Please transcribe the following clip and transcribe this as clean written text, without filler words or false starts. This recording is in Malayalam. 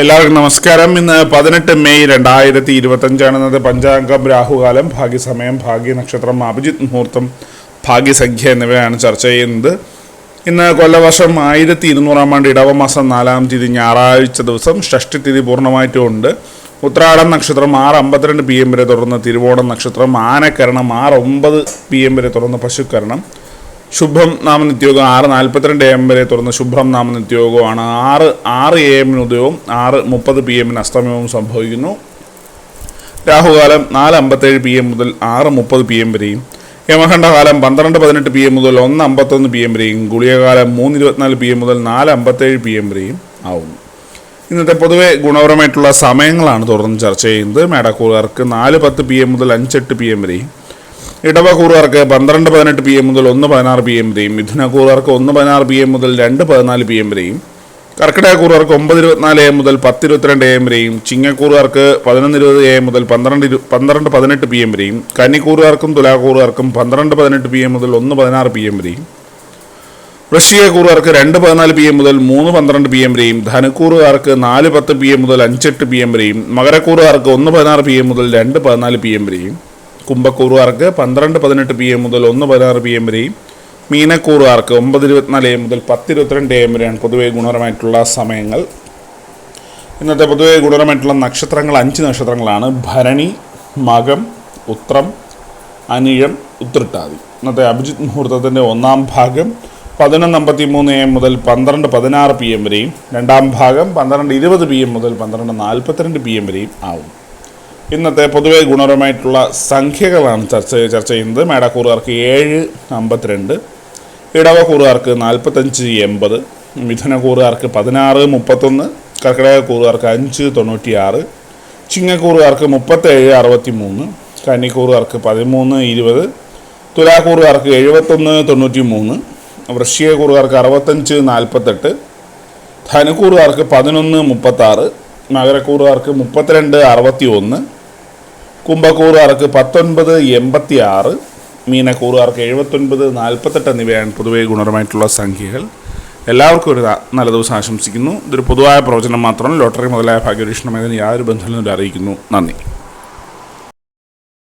എല്ലാവർക്കും നമസ്കാരം. ഇന്ന് 18 മെയ് 2025 പഞ്ചാംഗം, രാഹുകാലം, ഭാഗ്യസമയം, ഭാഗ്യനക്ഷത്രം, അഭിജിത്ത് മുഹൂർത്തം, ഭാഗ്യസംഖ്യ എന്നിവയാണ് ചർച്ച ചെയ്യുന്നത്. ഇന്ന് കൊല്ലവർഷം 1200 ഇടവമാസം 4-ാം തീയതി ഞായറാഴ്ച ദിവസം, ഷഷ്ടിതിഥി പൂർണ്ണമായിട്ടും ഉണ്ട്. ഉത്രാടം നക്ഷത്രം 6:52 PM വരെ തുടർന്ന് തിരുവോണം നക്ഷത്രം, ആനക്കരണം 6:09 PM വരെ തുടർന്ന് പശുക്കരണം, ശുഭം നാമനിത്യോഗം 6:42 AM വരെ തുറന്ന് ശുഭ്രം നാമനിത്യോഗമാണ്. 6 AM ഉദയവും 6:30 PM അസ്തമയവും സംഭവിക്കുന്നു. രാഹുകാലം 4:57 PM മുതൽ 6:30 PM വരെയും, യമഖണ്ഡകാലം 12:18 PM മുതൽ 1:51 PM വരെയും, ഗുളികകാലം 3:24 PM മുതൽ 4:57 PM വരെയും ആവുന്നു. ഇന്നത്തെ പൊതുവെ ഗുണപരമായിട്ടുള്ള സമയങ്ങളാണ് തുടർന്ന് ചർച്ച ചെയ്യുന്നത്. മേടക്കൂറുകാർക്ക് 4:10 PM മുതൽ 5:08 PM വരെയും, ഇടവക്കൂറുകാർക്ക് 12:18 PM മുതൽ 1:16 PM വരെയും, മിഥുനക്കൂറുകാർക്ക് 1:16 PM മുതൽ 2:14 PM വരെയും, കർക്കിടകക്കൂറുകാർക്ക് 9:24 AM മുതൽ 10:22 AM വരെയും, ചിങ്ങക്കൂറുകാർക്ക് 11:20 AM മുതൽ 12:18 PM വരെയും, കന്നിക്കൂറുകാർക്കും തുലാക്കൂറുകാർക്കും 12:18 PM മുതൽ 1:16 PM വരെയും, വൃശ്ചികക്കൂറുകാർക്ക് 2:14 PM മുതൽ 3:12 PM വരെയും, ധനുക്കൂറുകാർക്ക് 4:10 PM മുതൽ 5:08 PM വരെയും, മകരക്കൂറുകാർക്ക് 1:16 PM മുതൽ 2:14 PM വരെയും, കുംഭക്കൂറുകാർക്ക് 12:18 PM മുതൽ 1:16 PM വരെയും, മീനക്കൂറുകാർക്ക് 9:24 AM മുതൽ 10:22 AM വരെയാണ് പൊതുവെ ഗുണപരമായിട്ടുള്ള സമയങ്ങൾ. ഇന്നത്തെ പൊതുവെ ഗുണപരമായിട്ടുള്ള നക്ഷത്രങ്ങൾ 5 നക്ഷത്രങ്ങളാണ്: ഭരണി, മകം, ഉത്രം, അനിഴം, ഉത്രട്ടാതി. ഇന്നത്തെ അഭിജിത്ത് മുഹൂർത്തത്തിൻ്റെ 1-ാം ഭാഗം 11:53 AM മുതൽ 12:16 PM വരെയും, 2-ാം ഭാഗം 12:20 PM മുതൽ 12:42 PM വരെയും ആവും. ഇന്നത്തെ പൊതുവെ ഗുണപരമായിട്ടുള്ള സംഖ്യകളാണ് ചർച്ച ചെയ്യുന്നത്. മേടക്കൂറുകാർക്ക് 7:52, ഇടവക്കൂറുകാർക്ക് 45:80, മിഥുനക്കൂറുകാർക്ക് 16:31, കർക്കിടകക്കൂറുകാർക്ക് 5:96, ചിങ്ങക്കൂറുകാർക്ക് 37:63, കന്നിക്കൂറുകാർക്ക് 13:20, തുലാക്കൂറുകാർക്ക് 71:93, വൃശ്ചികക്കൂറുകാർക്ക് 65:48, ധനുക്കൂറുകാർക്ക് 11:36, മകരക്കൂറുകാർക്ക് 32:61, കുംഭക്കൂറുകാർക്ക് 19:86, മീനക്കൂറുകാർക്ക് 79:48 എന്നിവയാണ് പൊതുവെ ഗുണപരമായിട്ടുള്ള സംഖ്യകൾ. എല്ലാവർക്കും ഒരു നല്ല ദിവസം ആശംസിക്കുന്നു. ഇതൊരു പൊതുവായ പ്രവചനം മാത്രം. ലോട്ടറി മുതലായ ഭാഗ്യപരീക്ഷണമായതിന് യാതൊരു ബന്ധവും അറിയിക്കുന്നു. നന്ദി.